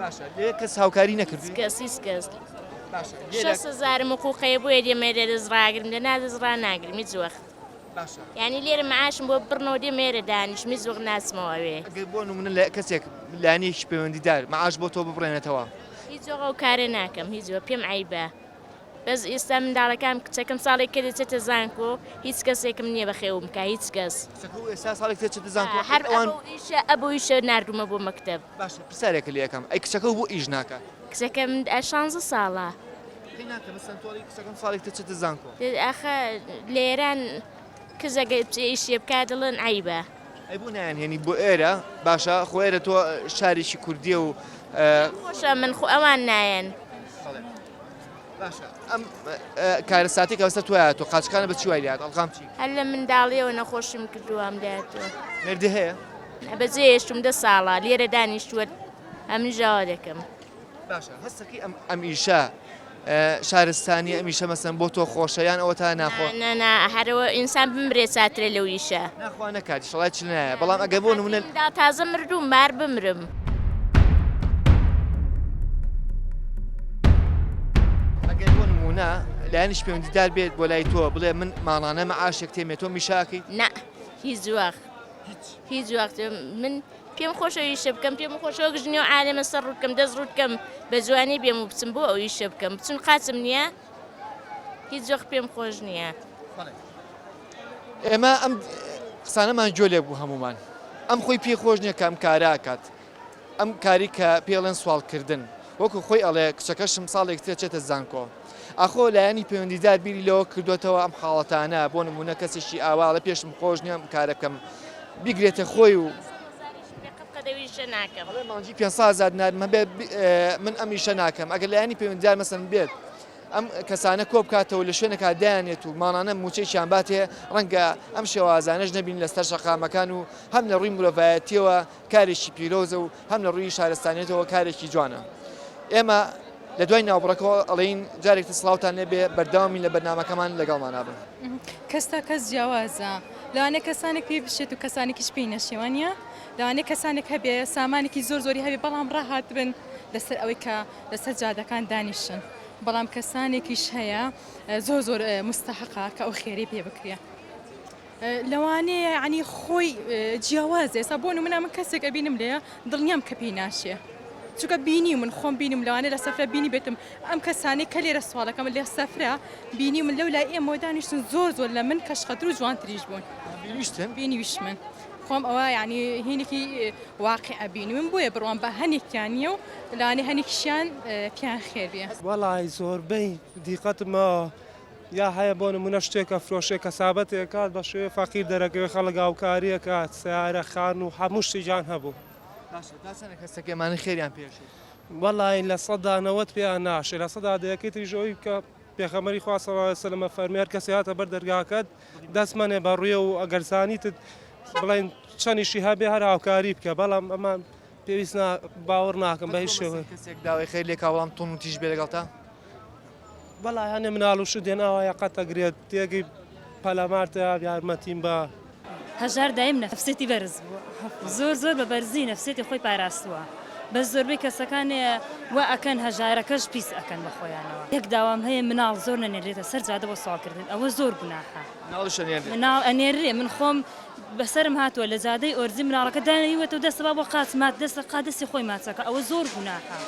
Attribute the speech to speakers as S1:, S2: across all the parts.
S1: باشە لێ کەس هاوکاری نەکردی
S2: کەس
S1: باشە
S2: 6,000 حقوقی بۆیە دێمێرە دەزڕاگرم لە نادەزڕا ناگرم هیچ وەخت
S1: باشە
S2: یعنی لێرە مەعاشم بۆ بڕنەوە دێمێرە دانیشم هیچ وەخت ناچمەوەوێ
S1: ئەگەر بۆ نمونە لە کەسێک لایەنێکی پەیوەندیدار مەعاش بۆ تۆ ببڕێنێتەوە
S2: هیچ وەخت ئەو کارە ناکەم هیچ وە پێم عیبە بەس ئێستا منداڵەکان کچەکەم ساڵێک کە دەچێتە زانکۆ هیچ کەسێکم نییە بەخێوم بکە هیچ کەس
S1: ئێستا ساڵێک تێچێتە زانکۆ
S2: هەر ئەبوو ئیشە نردومە بۆ مەکتەب
S1: باشە پرسیارێکە لێ یەکەم ئەی کچەکە بۆ ئیش ناکات
S2: کچەکەم 16 ساڵە
S1: کچەکەم ساڵێک تێچێتە زانکۆ
S2: ئەخە لێران کزەگە ئیشێ بکات دڵن عیبە
S1: ئەی بوو نایانهێنی بۆ ئێرە باشە خۆ ئێرە تۆ شارێکی کوردیە و
S2: خۆشە من خۆ ئەوان نایەن
S1: باشە ئەم کارە ساتێک ئەوستا توایە تۆ قاچەکانە بە چی وای لات ئەڵقام چی
S2: هەر لە منداڵیەوە نەخۆشم کردووام دایەوە
S1: مردی هەیە
S2: بەجێ هێشتم 10 ساڵە لێرە دانیشتووە ئەمن ژاوا دەکەم
S1: باشە هەستەکەی ئەم ئیشە شارستانی ئەمیشە مەسەن بۆ تۆ خۆشەیان ئەوە تا ناخۆ
S2: نەنا هەرەوە ئینسان بمرێ چاترێ لەو ئیشە
S1: ناخوا نەکاتی شڵای چ نایە بەڵام ئەگە بۆ نمونە
S2: تازە مردوم بار بمرم
S1: ئەگەر بۆ نمونە لایەنیش پەیوەندیدار بێت بۆ لای تۆ بڵێ من ماڵانە مەعاشێک تێمێت تۆ میشاکەی
S2: نا هیچ وەخت من پێم خۆشە ئیشە بکەم پێم خۆشەوە گژنی و عالەمە سەر ڕووکەم دەست ڕووکەم بە جوانی بێم و بچم بۆ ئەو ئیشە بکەم بچون قاچم نییە هیچ وەخت پێم خۆش نییە
S1: ئێمە ئەم قسانەمان جۆ لێ بوو هەمومان ئەم خۆی پێی خۆش نییە کە ئەم کاراکات ئەم کاری کە پێڵێن سوالکردن وەکو خۆی ئەڵێ کچەکەشم ساڵێک تێچێتە زانکۆ ئاخۆ لایەنی پەیوەندیدار بیری لەوە کردوێتەوە ئەم حاڵەتانە بۆ نمونە کەسێکی ئاواڵە پێشم خۆش نییە کارە بکەم بیگرێتە خۆی و مانجی 500 نارمە بێت من ئەم ئیشە ناکەم ئەگەر لایەنی پەیوەندیدار مەسەن بێت ئەم کەسانە کۆ بکاتەوە لە شوێنێکا دایانێت و ماڵانە موچەیان باتێ ڕەنگە ئەم شێوازانەش نەبین لەستەر شەقامەکان و هەم لە ڕووی مرۆڤایەتیەوە کارێکی پیرۆزە و هەم لە ڕووی شارستانێتەوە کارێکی جوانە ئێمە لە دوای ناوبڕەکەەوە ئەڵین جارێکتە سڵاوتان لێبێ بەرداوامی لە بەرنامەکەمان لەگەڵمانابن
S3: کەستا کەس جیاوازە لەوانەیە کەسانێک پێی بشێت و کەسانێکیش پێی نەشێوانە لەوانەیە کەسانێک هەبێ سامانێکی زۆری هەبێ بەڵام ڕاهات بن لەسەر ئەوەی کە لەسەر جادەکان دانیشن بەڵام کەسانێکیش هەیە زۆر مستحقا کە ئەو خێری پێ بکرێ لەوانەیە عنی خۆی جیاوازێ ئێستا بۆ نمونە من کەسێک ئەبینم لێە دڵنیام کە پێی ناشێ چونکە بینی من خۆم بینم لەوانەیە لە سەفرە بینی بێتم ئەم کەسانەی کە لێرە سوالەکەم لێ سەفرە بینی من لەو لای ئێمە دانیشتن زۆر لە من کەشخەتر و جوانتریش بوون بینیویش من خۆم ئەوە یعنی هینێکی واقع ئەبینی من بۆیە بڕوان بە هەنێکیانیە و لەوانێ هەنێکیشیان پیان خێر بێ
S4: وەڵای زۆربەی دیقەتمەوە یا هەیە بۆ نمونە شتێکە فرۆشێک کەسابەتێک کات بە شوێ فەقیر دەرەکەوێ خەڵک هاوکاریە کات سیارە خان و هەموو شتیجان هەبوو
S1: کەسەکەمانی خێریان پێش
S4: وەڵای لە سەدانەوەت پێیان ناشێ لە سەدا دەیەکەی ژۆی کە پێخەمەری خوا صلی الله علیه و سلم فەرمیار کەسی هاتە بەر دەرگاکەت دەستمەنێ بە ڕوویە و ئەگەر زانیتت بڵێن چەندیشی هەبێ هەر هاوکاری بکە بەڵام ئەمان پێویست باوەڕ ناکەم بە هیچ شێوەیە
S1: کەسێک داوای خێر لێ کاوەڵام تۆن و تیژ بێ لەگەڵتا
S4: بەڵای هەنێ مناڵ و شدێن ئاوایە قەتەگرێت تێگەی پەلەمارتە یارمەتیم بە
S5: هەژار دایم نەفسێتی بەرز بووە زۆر بە بەرزی نەفسێتی خۆی پاراستووە بەس زۆربەی کەسەکانەیە وا ئەکەن هەژارەکەش پیس ئەکەن بە خۆیانەوە یەک داوام هەیە مناڵ زۆر نەنێرێتە سەر جادە بۆ سوالکردن ئەوە زۆر گوناحە مناڵ ئەنێرێ من خۆم بەسرم هاتووە لە جادەی ئۆرزی مناڵەکە دانەوێتە و دەستە بۆ قاچمات دەستە قادەستی خۆی ماچەکە ئەوە زۆر گوناحە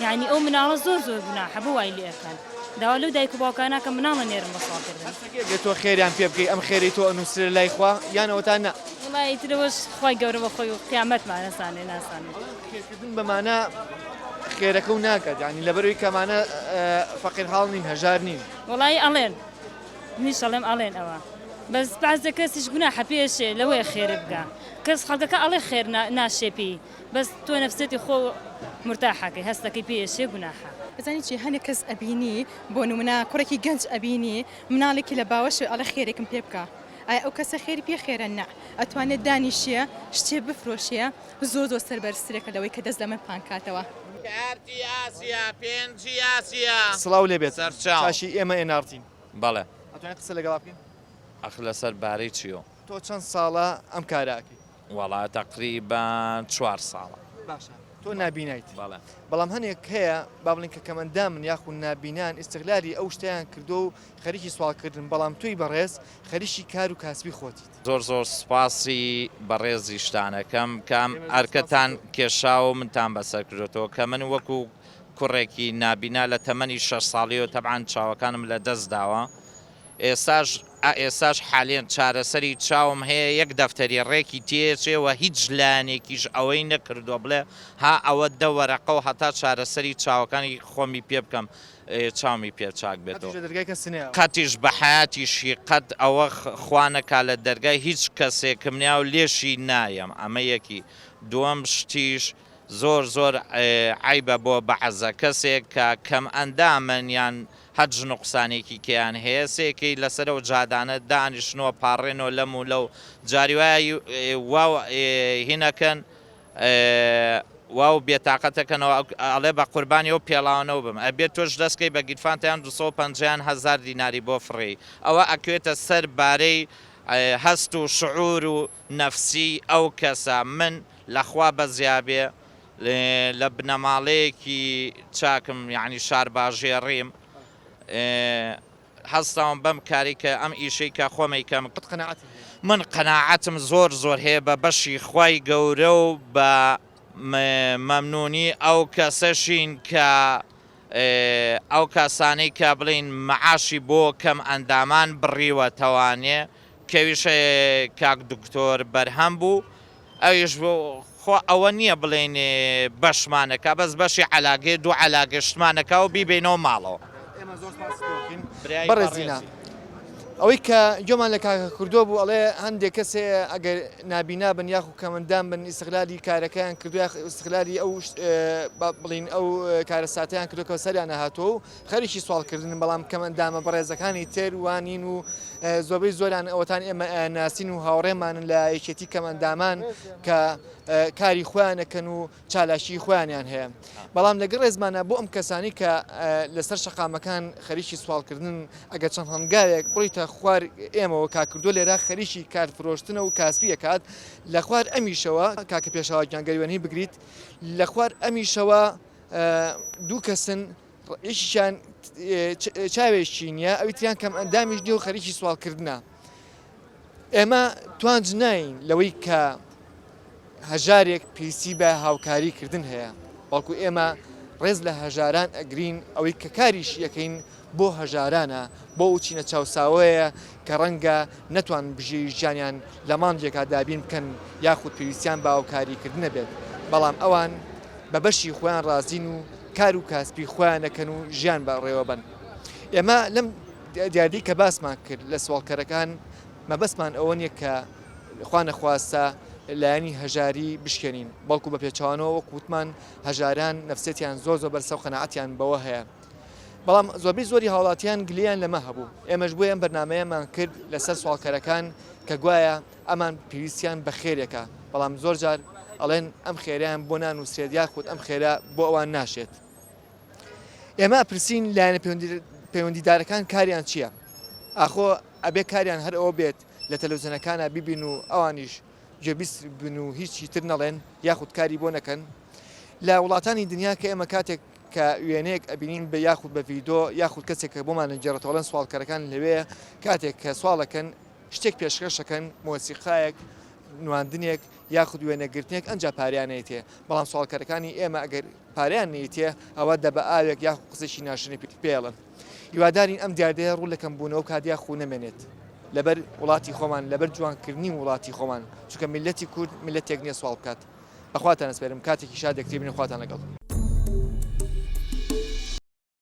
S5: یعنی ئەو مناڵە زۆر گوناحە بۆ وای لێ ئەەکەن داوا لەو دایک و باوکانەکە مناڵە نێرم بە سوالکردن
S1: تۆ خێریان پێ بکەی ئەم خێری تۆ ئەنووسرە لای خوا یانەوەتان نە
S5: وڵای ترەوەش خی گەورە بە خۆی و قیامەتمان نەسانێ ناسانێ
S1: خێرکردن بەمانە خێرەکە و ناکات ینی لەبەروی کەمانە فەقیر هاڵ نین هەژار نین
S5: وڵی ئەڵێن نیش ئەڵێم ئەڵێن ئەوە بەس بەعزە کەسیش گوناحە پێشێ لەوەیە خێر بکە کەس خەڵکەکە ئەڵێ خێر ناشێپی بەس تۆ نەفسێتی خۆ مرتاحەکەی هەستەکەی پێشێ گوناحە
S3: بزانانی چی هەنێک کەس ئەبینی بۆ نمونە کوڕێکی گەنج ئەبینی مناڵێکی لە باوەش ئەڵە خێرێکم پێ بکە ئایا ئەو کەسە خێری پێ خێرە نە ئەتوانێت دانیشیە شتێ بفرۆشیە زۆر سەربەرسرێکە لەوەی کە دەست لە من پانکاتەوە
S6: کارتی ئاسیا پێنجی ئاسیا
S1: سڵاو لێبێت
S6: سەرچاوی
S1: ئێمە ئێنارتین
S6: بەڵێ
S1: ئەتوانێت قسە لەگەڵا بکەین
S6: ئەخ لەسەر بارەی چیۆ
S1: تۆ چەند ساڵە ئەم کاراکەی
S6: وڵات تقریبان 4 ساڵە
S1: باشە تۆ تۆ نابینیت
S6: بەڵێ
S1: بەڵام هەنێک هەیە با بڵین کە کەمەندامن یاخود نابینان ئیستغلالی ئەو شتیان کردو و خەریکی سوالکردن بەڵام توی بەڕێز خەریکی کار و کاسبی خۆتیت
S6: زۆر سوپاسی بەڕێزی شتانەکەم کام ئەرکەتان کێشا و منتان بەسەر کردێتەوە کە من وەکو کوڕێکی نابینا لە تەمەنی 6 ساڵیەوە تەبعاان چاوەکانم لە دەست داوە ئێساش حالێن چارەسەری چاوم هەیە یەک دەفتەری ڕێکی تێچێەوە هیچ لایەنێکیش ئەوەی نەکردووە بڵێ ها ئەوە دەوەرەقە و هەتا چارەسەری چاوەکانی خۆمی پێ بکەم چاومی پێ چاک بێتەوە
S1: دەرگای کە سنێ
S6: قەتیش بە حیاتیشی قەت ئەوە خوانەکە لە دەرگای هیچ کەسێکم نیا و لێشی نایم ئەمە یەکی دووەم شتیش زۆر عیبە بۆ بەعەزە کەسێک کە کەم ئەندامن یان هەج نوقسانێکی کیان هەیە سێکی لەسەر و جادانە دانیشتنەوە پاڕێنەوە لەم و لەو جاریوای واو هینەکەن واو بێتاقەتەکەنەوە ئەڵێ بە قوربانی و پێڵاوانەوە بم ئەبێت تۆش دەستکەی بە گیرفانتیان 250,000 دیناری بۆ فڕی ئەوە ئەکوێتە سەر بارەی هەست و شعور و نەفسی ئەو کەسە من لەخوا بەزیابێ لە بنەماڵەیەکی چاکم یعنی شار باژێڕیم هەستاوم بەم کاری کە ئەم ئیشەی کە خۆمەی کەم من قەناعەتم زۆر هەیە بە بەشی خوای گەورە و بە مەمنونی ئەو کەسەشین کە ئەو کەسانەی کە بڵین مەعاشی بۆ کەم ئەندامان بڕیوە تەوانێ کەویشە کاک دکتۆر بەرهەم بوو ئەویش بۆ خۆ ئەوە نییە بڵێن بەشمانەکە بەس بەشی عەلاگێ دوو عەلاگەشتمانەکە و بیبینەوە ماڵەوە
S1: بەڕێزینە ئەوەی کە گوێمان لە کاکە کردووە بوو ئەڵێ هەندێک کەسێ ئەگەر نابینا بن یاخو کەمەندان بن ئیستغلالی کارەکەیان کردو ئیستغلالی ئەو بڵین ئەو کارە ساتیان کردوکەوە سەریان نەهاتووە و خەریکی سوالکردن بەڵام کەمەندامە بەڕێزەکانی تر وانین و زۆربەی زۆران ئەوەتان ئێمە ناسین و هاوڕێمانن لە یەکێتی کەمەندامان کە کاری خۆیانەکەن و چالاشی خۆیانیان هەیە بەڵام لەگەڵ ڕێزمانە بۆ ئەم کەسانی کە لەسەر شەقامەکان خەریکی سوالکردن ئەگەر چەند هەنگاوێک بڕیتە خوار ئێمەوە کاکردو لێرە خەریکی کارفرۆشتنە و کاسبی ئەکات لە خوار ئەمیشەوە کاکە پێشاوە گیانگەریوێنی بگریت لە خوار ئەمیشەوە دوو کەسن یەکیشیان چاوێکی نییە ئەوی تریان کەم ئەندامیش نیە و خەریکی سوالکردنە ئێمە توانج ناین لەوەی کە هەژارێک پێویستی بە هاوکاریکردن هەیە بەڵکو ئێمە ڕێز لە هەژاران ئەگرین ئەوەی کە کاریش یەکەین بۆ هەژارانە بۆ وچینە چاوساوەیە کە ڕەنگە نەتوان بژێوی ژیانیان لە مانجێکا دابین بکەن یاخود پێویستیان بە هاوکاریکردنە بێت بەڵام ئەوان بە بەشی خۆیان ڕازین و کار و کاسبی خۆیانەکەن و ژیان بە ڕێوە بن ئێمە لەم دیاردی کە باسمان کرد لە سوالکەرەکان مەبەستمان ئەوە نییە کە خوا نەخواستە لایەنی هەژاری بشکێنین بەڵکو بە پێچوانەوە وەکووتمان هەژاران نەفسێتیان زۆر بەرسە و قەناعەتیان بەوە هەیە بەڵام زۆربەی زۆری هاوڵاتیان گلیان لەمە هەبوو ئێمەش بۆ ئەم بەرنامەیەمان کرد لەسەر سوالکەرەکان کە گوایە ئەمان پێویستیان بە خێرێکە بەڵام زۆر جار ئەڵێن ئەم خێریان بۆ نانووسێت یاخود ئەم خێرا بۆ ئەوان ناشێت ئێمە پرسین لایەنە پەیوەندیدارەکان کاریان چییە؟ ئاخۆ ئەبێ کاریان هەر ئەوە بێت لە تەلەڤیزیۆنەکانە ببین و ئەوانیش گوێبیست بن و هیچی تر نەڵێن یاخود کاری بۆ نەکەن لە وڵاتانی دنیا کە ئێمە کاتێک کە وێنەیەک ئەبینین بە یاخود بە ڤیدۆ یاخود کەسێک کە بۆمان نەجێڕێتەوەڵەن سوالکەرەکان لەوەیە کاتێک کە سوالەکەن شتێک پێشکەشەکەن مۆسیقایەک نواندنێک یاخود وێنەگرتنێک ئەنجا پاریانەیەتێ بەڵام سوالکەرەکانی ئێمە ئەگەر پاریان نێتێ ئەوە دەبە ئاوێک یاخود قسەشی ناشرنی پێڵن هیوادارین ئەم دیاردەیە ڕوو لەکەم بوونەوە کاتیا خو نەمێنێت لەبەر وڵاتی خۆمان لەبەر جوانکردنی وڵاتی خۆمان چونکە میلەتی کورد میلەتێک نییە سوال بکات بەخواتان ئەسپێرم کاتێکی شادێک تێبینە خواتان لەگەڵ